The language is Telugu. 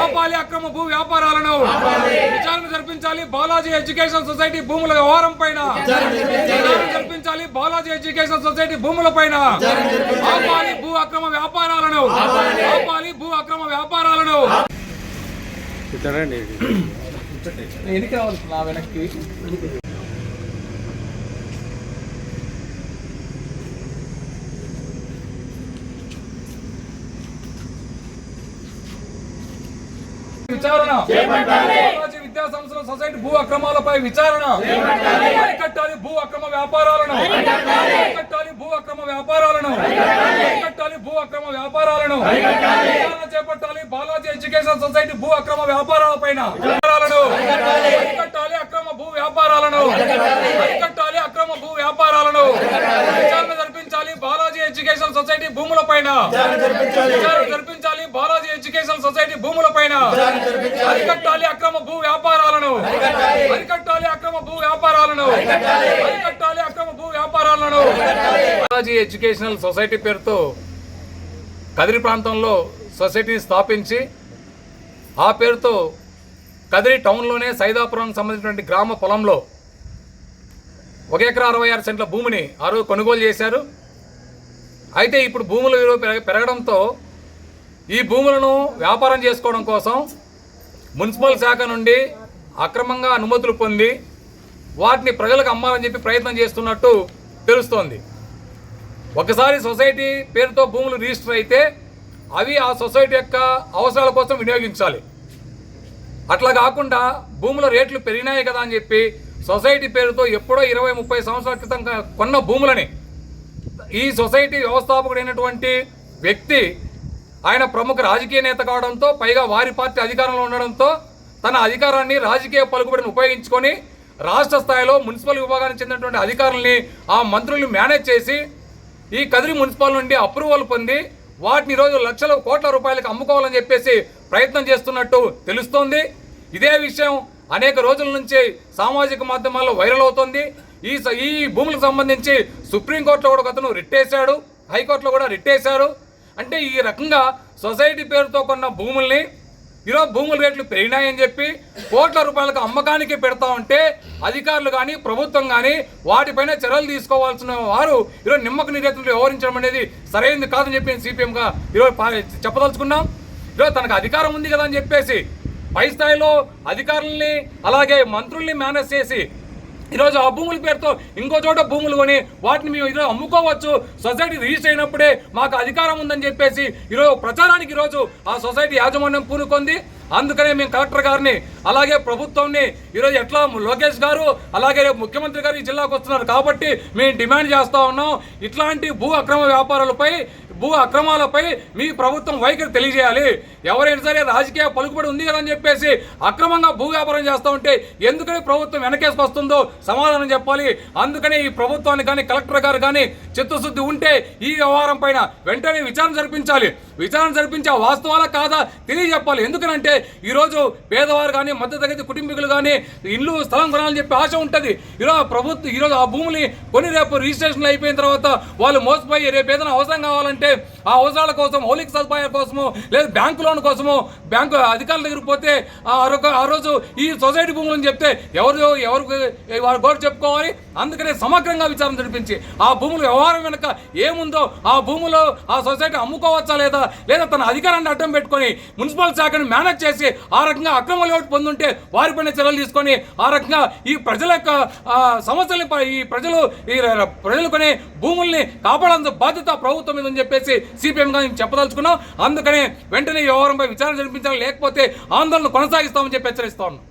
ఆపాలి అక్రమ భూ వ్యాపారాలను విచారణ జరిపించాలి బాలాజీ ఎడ్యుకేషన్ సొసైటీ భూముల వ్యవహారం పైన విచారణ జరిపించాలి బాలాజీ ఎడ్యుకేషన్ సొసైటీ భూముల పైన ఆపాలి భూ అక్రమ వ్యాపారాలను ఆపాలి భూ అక్రమ వ్యాపారాలను ఎన్నిక రావాల్సిన వెనక్కి విచారణ బాలాజీ విద్యా సంస్థల సొసైటీ భూ అక్రమాలపై విచారణ అరికట్టాలి భూ అక్రమ వ్యాపారాలను అరికట్టాలి భూ అక్రమ వ్యాపారాలను అరికట్టాలి భూ అక్రమ వ్యాపారాలను విచారణ చేపట్టాలి బాలాజీ ఎడ్యుకేషన్ సొసైటీ భూ అక్రమ వ్యాపారాలపైన అరికట్టాలి అక్రమ భూ వ్యాపారాలను అరికట్టాలి అక్రమ భూ వ్యాపారాలను విచారణ జరిపించాలి బాలాజీ ఎడ్యుకేషన్ సొసైటీ భూములపైన విచారణ జరిపించాలి బాలాజీ ఎడ్యుకేషన్ సొసైటీ భూములపైన అరికట్టాలి అక్రమ భూ వ్యాపారాలను అరికట్టాలి అక్రమ భూ వ్యాపారాలను అరికట్టాలి అక్రమ భూ వ్యాపారాలను బాలాజీ ఎడ్యుకేషనల్ సొసైటీ పేరుతో కదిరి ప్రాంతంలో సొసైటీని స్థాపించి ఆ పేరుతో కదిరి టౌన్లోనే సైదాపురం సంబంధించినటువంటి గ్రామ పొలంలో 1 ఎకరా 66 సెంట్ల భూమిని ఆ రోజు కొనుగోలు చేశారు. అయితే ఇప్పుడు భూముల విలువ పెరగడంతో ఈ భూములను వ్యాపారం చేసుకోవడం కోసం మున్సిపల్ శాఖ నుండి అక్రమంగా అనుమతులు పొంది వాటిని ప్రజలకు అమ్మాలని చెప్పి ప్రయత్నం చేస్తున్నట్టు తెలుస్తోంది. ఒకసారి సొసైటీ పేరుతో భూములు రిజిస్టర్ అయితే అవి ఆ సొసైటీ యొక్క అవసరాల కోసం వినియోగించాలి. అట్లా కాకుండా భూముల రేట్లు పెరిగినాయి కదా అని చెప్పి సొసైటీ పేరుతో ఎప్పుడో 20-30 సంవత్సరాల క్రితం కొన్న భూములని ఈ సొసైటీ వ్యవస్థాపకుడైనటువంటి వ్యక్తి ఆయన ప్రముఖ రాజకీయ నేత కావడంతో పైగా వారి పార్టీ అధికారంలో ఉండడంతో తన అధికారాన్ని రాజకీయ పలుకుబడిని ఉపయోగించుకొని రాష్ట్ర స్థాయిలో మున్సిపల్ విభాగానికి చెందినటువంటి అధికారుల్ని ఆ మంత్రుల్ని మేనేజ్ చేసి ఈ కదిరి మున్సిపల్ నుండి అప్రూవల్ పొంది వాటిని ఈరోజు లక్షల కోట్ల రూపాయలకు అమ్ముకోవాలని చెప్పేసి ప్రయత్నం చేస్తున్నట్టు తెలుస్తోంది. ఇదే విషయం అనేక రోజుల నుంచి సామాజిక మాధ్యమాల్లో వైరల్ అవుతోంది. ఈ భూములకు సంబంధించి సుప్రీంకోర్టులో కూడా అతను రిట్ వేశాడు, హైకోర్టులో కూడా రిట్ వేశారు. అంటే ఈ రకంగా సొసైటీ పేరుతో కొన్న భూముల్ని ఈరోజు భూముల రేట్లు పెరిగినాయని చెప్పి కోట్ల రూపాయలకు అమ్మకానికి పెడతా ఉంటే అధికారులు కానీ ప్రభుత్వం కానీ వాటిపైన చర్యలు తీసుకోవాల్సిన వారు ఈరోజు నిమ్మక నీరెత్తులు వ్యవహరించడం అనేది సరైనది కాదని చెప్పి సిపిఎంగా ఈరోజు చెప్పదలుచుకున్నాం. ఈరోజు తనకు అధికారం ఉంది కదా అని చెప్పేసి పై స్థాయిలో అధికారుల్ని అలాగే మంత్రుల్ని మేనేజ్ చేసి ఈరోజు ఆ భూముల పేరుతో ఇంకో చోట భూములు కొని వాటిని మేము ఈరోజు అమ్ముకోవచ్చు, సొసైటీ రిజిస్టర్ అయినప్పుడే మాకు అధికారం ఉందని చెప్పేసి ఈరోజు ప్రచారానికి ఈరోజు ఆ సొసైటీ యాజమాన్యం పూనుకుంది. అందుకనే మేము కలెక్టర్ గారిని అలాగే ప్రభుత్వాన్ని ఈరోజు ఎట్లా లోకేష్ గారు అలాగే ముఖ్యమంత్రి గారు ఈ జిల్లాకు వస్తున్నారు కాబట్టి మేము డిమాండ్ చేస్తూ ఉన్నాం. ఇట్లాంటి భూ అక్రమాలపై మీ ప్రభుత్వం వైఖరి తెలియజేయాలి. ఎవరైనా సరే రాజకీయ పలుకుబడి ఉంది కదని చెప్పేసి అక్రమంగా భూ వ్యాపారం చేస్తూ ఉంటే ఎందుకని ప్రభుత్వం వెనకేసుకు వస్తుందో సమాధానం చెప్పాలి. అందుకనే ఈ ప్రభుత్వానికి కానీ కలెక్టర్ గారు కానీ చిత్తశుద్ధి ఉంటే ఈ వ్యవహారం పైన వెంటనే విచారణ జరిపించాలి. విచారణ జరిపించి ఆ వాస్తవాలా కాదా తెలియజెప్పాలి. ఎందుకనంటే ఈరోజు పేదవారు కానీ మధ్యతరగతి కుటుంబీకులు కానీ ఇల్లు స్థలం కొనాలని చెప్పి ఆశ ఉంటుంది. ఈరోజు ఆ భూములు కొని రేపు రిజిస్ట్రేషన్లు అయిపోయిన తర్వాత వాళ్ళు మోసపోయి రేపు ఏదైనా అవసరం కావాలంటే ఆ అవసరాల కోసం మౌలిక సదుపాయాల కోసమో లేదా బ్యాంకు లోన్ కోసమో బ్యాంకు అధికారుల దగ్గర పోతే ఆ రోజు ఈ సొసైటీ భూములని చెప్తే వారు గోరు చెప్పుకోవాలి. అందుకనే సమగ్రంగా విచారణ జరిపించి ఆ భూముల వ్యవహారం వెనుక ఏముందో ఆ భూములో ఆ సొసైటీ అమ్ముకోవచ్చా లేదా తన అధికారాన్ని అడ్డం పెట్టుకొని మున్సిపల్ శాఖను మేనేజ్ చేసి ఆ రకంగా అక్రమ లేఅవుట్ పొందుంటే వారిపైన చర్యలు తీసుకొని ఆ రకంగా ఈ ప్రజల యొక్క సమస్యల్ని ప్రజలు కొనే భూముల్ని కాపాడాల్సిన బాధ్యత ప్రభుత్వం మీద అని చెప్పేసి సిపిఎంగా చెప్పదలుచుకున్నాం. అందుకనే వెంటనే ఈ వ్యవహారంపై విచారణ జరిపించాలి, లేకపోతే ఆందోళన కొనసాగిస్తామని చెప్పి హెచ్చరిస్తా ఉన్నాం.